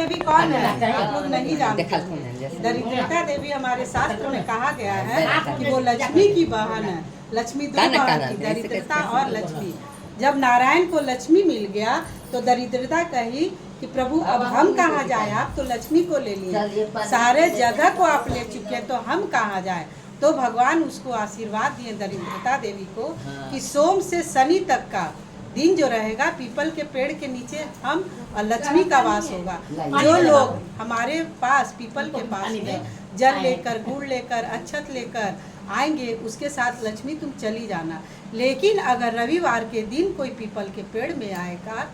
देवी कौन है? आप लोग नहीं जानते। दरिद्रता देवी हमारे शास्त्र में कहा गया है कि वो लक्ष्मी की बहन है। लक्ष्मी दो बहन थी, दरिद्रता और लक्ष्मी। जब नारायण को लक्ष्मी मिल गया तो दरिद्रता कही कि प्रभु अब हम कहाँ जाए, आप तो लक्ष्मी को ले लिए, सारे जगह को आप ले चुके तो हम कहाँ जाए। तो भगवान उसको आशीर्वाद दिए दरिद्रता देवी को कि सोम से शनि तक का दिन जो रहेगा पीपल के पेड़ के नीचे हम और लक्ष्मी का वास होगा। जो लोग हमारे पास पीपल के पास में जल लेकर, गुड़ लेकर, अक्षत लेकर आएंगे उसके साथ लक्ष्मी तुम चली जाना। लेकिन अगर रविवार के दिन कोई पीपल के पेड़ में आएगा,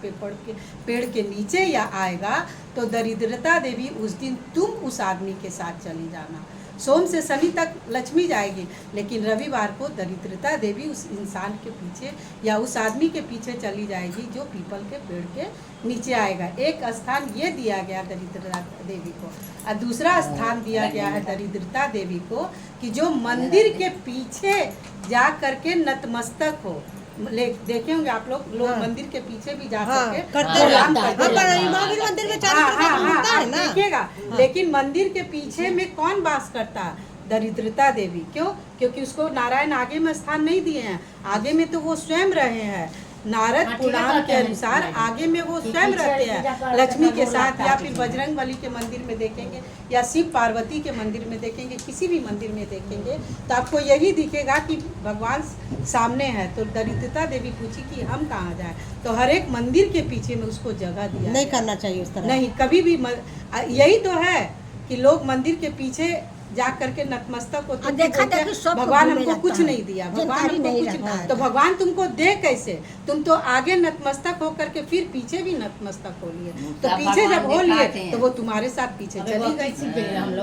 पेड़ के नीचे या आएगा तो दरिद्रता देवी उस दिन तुम उस आदमी के साथ चली जाना। सोम से शनि तक लक्ष्मी जाएगी, लेकिन रविवार को दरिद्रता देवी उस इंसान के पीछे या उस आदमी के पीछे चली जाएगी जो पीपल के पेड़ के नीचे आएगा। एक स्थान ये दिया गया दरिद्रता देवी को, और दूसरा स्थान दिया गया है दरिद्रता देवी को कि जो मंदिर के पीछे जा करके नतमस्तक हो। देखे होंगे आप लोग मंदिर के पीछे भी जा करके देखिएगा। लेकिन मंदिर के पीछे में कौन वास करता? दरिद्रता देवी। क्यों? क्योंकि उसको नारायण आगे में स्थान नहीं दिए हैं, आगे में तो वो स्वयं रहे हैं। नारद पुराण के अनुसार आगे में वो स्वयं रहते हैं लक्ष्मी के साथ, या फिर बजरंग बली के मंदिर में देखेंगे या शिव पार्वती के मंदिर में देखेंगे, किसी भी मंदिर में देखेंगे तो आपको यही दिखेगा कि भगवान सामने है। तो दरिद्रता देवी पूछी कि हम कहाँ जाए, तो हर एक मंदिर के पीछे में उसको जगह दिया। नहीं करना चाहिए उस तरह, नहीं कभी भी। यही तो है कि लोग मंदिर के पीछे जा करके नतमस्तक होते भगवान हमको कुछ नहीं दिया, भगवान हमको कुछ, तो भगवान तुमको दे कैसे? तुम तो आगे नतमस्तक होकर के फिर पीछे भी नतमस्तक हो लिए, तो पीछे जब हो लिए तो वो तुम्हारे साथ पीछे चली गई।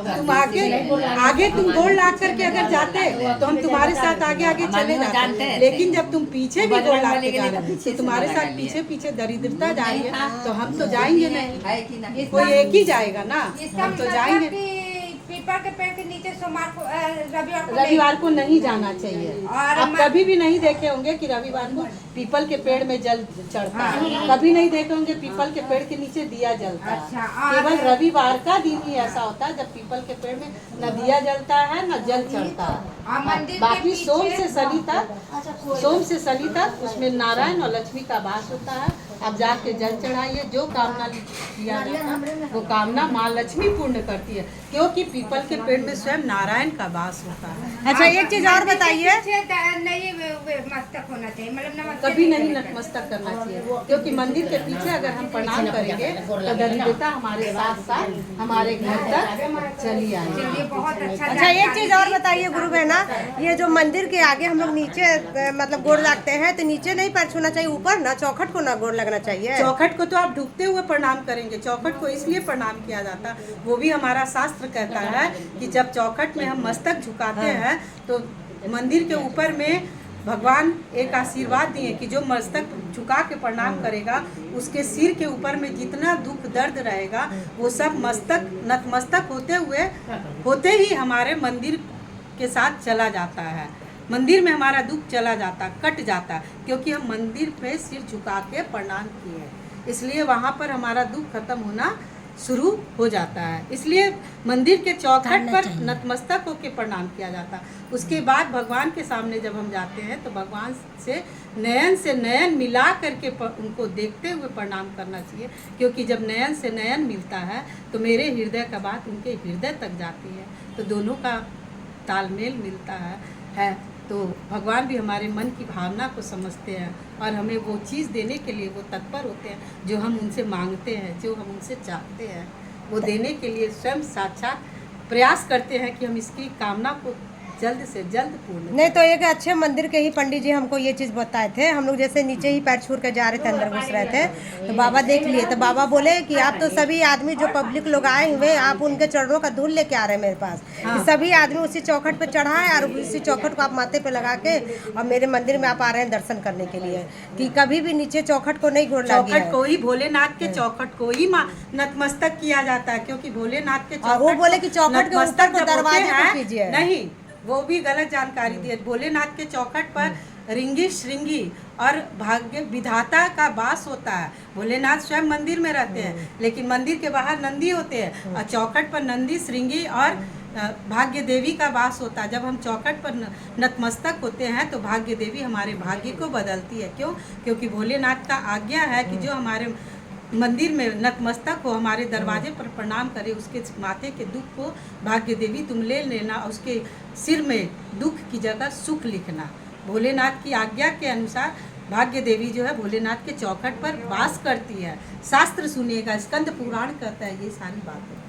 तुम आगे तुम गोड़ ला करके अगर जाते तो हम तुम्हारे साथ आगे आगे चले जाते, लेकिन जब तुम पीछे भी गोड़ ला के जा रहे तो तुम्हारे साथ पीछे पीछे दरिद्रता जा रही है, तो हम तो जाएंगे नहीं, कोई एक ही जाएगा ना, हम तो जाएंगे। पीपल के पेड़ के नीचे सोमवार को रविवार को नहीं जाना चाहिए। और आप कभी भी नहीं देखे होंगे कि रविवार को पीपल के पेड़ में जल चढ़ता है, कभी नहीं देखे होंगे पीपल के पेड़ के नीचे दिया जलता है। केवल रविवार का दिन ही ऐसा होता है जब पीपल के पेड़ में न दिया जलता है न जल चढ़ता है। बाकी सोम से शनि तक उसमें नारायण और लक्ष्मी का वास होता है। आप जाके जल चढ़ाइए, जो कामना किया जाता है वो कामना माँ लक्ष्मी पूर्ण करती है, क्योंकि पीपल के पेड़ में स्वयं नारायण का वास होता है। अच्छा एक चीज और बताइए, मस्तक होना चाहिए, मतलब कभी नहीं नतमस्तक करना चाहिए, क्योंकि मंदिर के पीछे अगर हम प्रणाम करेंगे तो दरिद्रता हमारे साथ साथ हमारे घर तक चली आएगी। बहुत अच्छा एक चीज और बताइए गुरु बहना, ये जो मंदिर के आगे हम लोग नीचे मतलब गोड़ लगते हैं तो नीचे नहीं पैर छूना चाहिए, ऊपर ना चौखट को ना गोड़ लगना चाहिए। चौखट को तो आप डूबते हुए प्रणाम करेंगे, चौखट को इसलिए प्रणाम किया जाता है, वो भी हमारा शास्त्र कहता है कि जब चौखट में हम मस्तक झुकाते हैं तो मंदिर के ऊपर में भगवान एक आशीर्वाद दिए कि जो मस्तक झुका के प्रणाम करेगा उसके सिर के ऊपर में जितना दुख दर्द रहेगा वो सब नतमस्तक होते ही हमारे मंदिर के साथ चला जाता है। मंदिर में हमारा दुख चला जाता, कट जाता, क्योंकि हम मंदिर पे सिर झुका के प्रणाम किए, इसलिए वहाँ पर हमारा दुख खत्म होना शुरू हो जाता है। इसलिए मंदिर के चौखट पर नतमस्तक होकर प्रणाम किया जाता। उसके बाद भगवान के सामने जब हम जाते हैं तो भगवान से नयन मिला करके उनको देखते हुए प्रणाम करना चाहिए, क्योंकि जब नयन से नयन मिलता है तो मेरे हृदय का बात उनके हृदय तक जाती है, तो दोनों का तालमेल मिलता है। तो भगवान भी हमारे मन की भावना को समझते हैं और हमें वो चीज़ देने के लिए वो तत्पर होते हैं जो हम उनसे मांगते हैं, जो हम उनसे चाहते हैं, वो देने के लिए स्वयं साक्षात प्रयास करते हैं कि हम इसकी कामना को जल्द से जल्द पूर्ण। नहीं तो एक अच्छे मंदिर के ही पंडित जी हमको ये चीज़ बताए थे। हम लोग जैसे नीचे ही पैर छूर के जा रहे थे, अंदर घुस रहे थे, तो बाबा देख लिए, तो बाबा बोले कि आप तो सभी आदमी जो पब्लिक लोग आए हुए, आप उनके चरणों का धूल लेके आ रहे हैं मेरे पास। हाँ। सभी आदमी उसी चौखट पे चढ़ा है और उसी चौखट को आप माथे पे लगा के और मेरे मंदिर में आप आ रहे हैं दर्शन करने के लिए, कि कभी भी नीचे चौखट को नहीं घोड़ लगी है। चौखट को ही, भोलेनाथ के चौखट को ही नतमस्तक किया जाता है, क्योंकि भोलेनाथ के चौखट, वो बोले कि चौखट के ऊपर को दरवाजे को कीजिए। नहीं, वो भी गलत जानकारी दी है। भोलेनाथ के चौखट पर रिंगी श्रृंगी और भाग्य विधाता का वास होता है। भोलेनाथ स्वयं मंदिर में रहते हैं, लेकिन मंदिर के बाहर नंदी होते हैं और चौखट पर नंदी, श्रृंगी और भाग्य देवी का वास होता है। जब हम चौखट पर नतमस्तक होते हैं तो भाग्य देवी हमारे भाग्य को बदलती है। क्यों? क्योंकि भोलेनाथ का आज्ञा है कि जो हमारे मंदिर में नतमस्तक हो, हमारे दरवाजे पर प्रणाम करे, उसके माथे के दुख को भाग्य देवी तुम ले लेना, उसके सिर में दुख की जगह सुख लिखना। भोलेनाथ की आज्ञा के अनुसार भाग्य देवी जो है भोलेनाथ के चौखट पर वास करती है। शास्त्र सुनिएगा, स्कंद पुराण कहता है ये सारी बातें।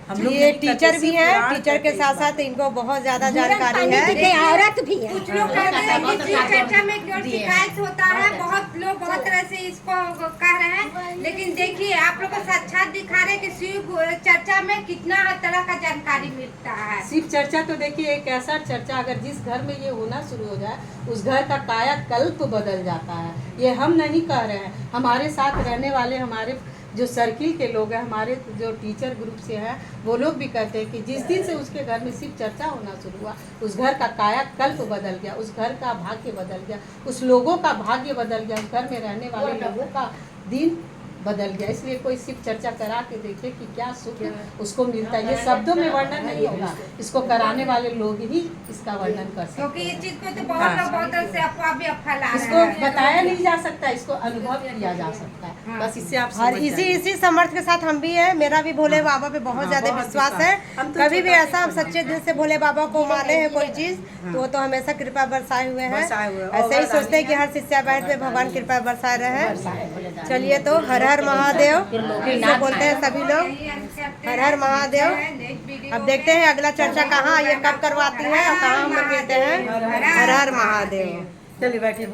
हम लोग ये नहीं टीचर करते, भी सिर्फ हैं, पुराण टीचर के कहते साथ हैं। साथ इनको बहुत ज्यादा जानकारी है। औरत भी है। कुछ लोग कहते हैं कि शिव चर्चा में केवल शिकायत होता है, बहुत लोग बहुत तरह से इसको कह रहे हैं, लेकिन देखिए आप लोग को साक्षात दिखा रहे हैं कि शिव चर्चा में कितना हर तरह का जानकारी मिलता है। शिव चर्चा तो देखिए एक ऐसा चर्चा, अगर जिस घर में ये होना शुरू हो जाए उस घर का कायाकल्प बदल जाता है। ये हम नहीं कह रहे हैं, हमारे साथ रहने वाले हमारे जो सर्किल के लोग हैं, हमारे जो टीचर ग्रुप से हैं, वो लोग भी कहते हैं कि जिस दिन से उसके घर में शिव चर्चा होना शुरू हुआ उस घर का कायाकल्प बदल गया, उस घर का भाग्य बदल गया, उस लोगों का भाग्य बदल गया, उस घर में रहने वाले लोगों का दिन बदल गया। इसलिए कोई शिव चर्चा करा के देखे कि क्या सुख उसको मिलता है। ये शब्दों में वर्णन नहीं होगा, इसको कराने वाले लोग ही इसका वर्णन कर सकते क्योंकि हैं। इस चीज को तो बहुत लोग बहुत तरह से अफवाह भी फैला रहे इसको हैं। बताया नहीं जा सकता, इसको अनुभव किया जा सकता है। बस इससे आप और समझ इसी जाइए। इसी समर्थ के साथ हम भी हैं। मेरा भी भोले बाबा पे बहुत ज्यादा बहुत विश्वास विश्वास। है। हम तो कभी भी छोटा ऐसा हम सच्चे दिल से भोले बाबा को माने हैं कोई चीज तो वो तो हमेशा कृपा बरसाए हुए हैं। बरसाए हुए हैं। ऐसे ही और सोचते हैं कि हर शिष्या बैठ पे भगवान कृपा बरसाए रहे। चलिए तो हर हर महादेव फिर से बोलते हैं सभी लोग, हर हर महादेव। अब देखते हैं अगला चर्चा कहाँ ये कब करवाती है और कहाँ हम लोग मिलते हैं। हर हर महादेव। चलिए बैठिए।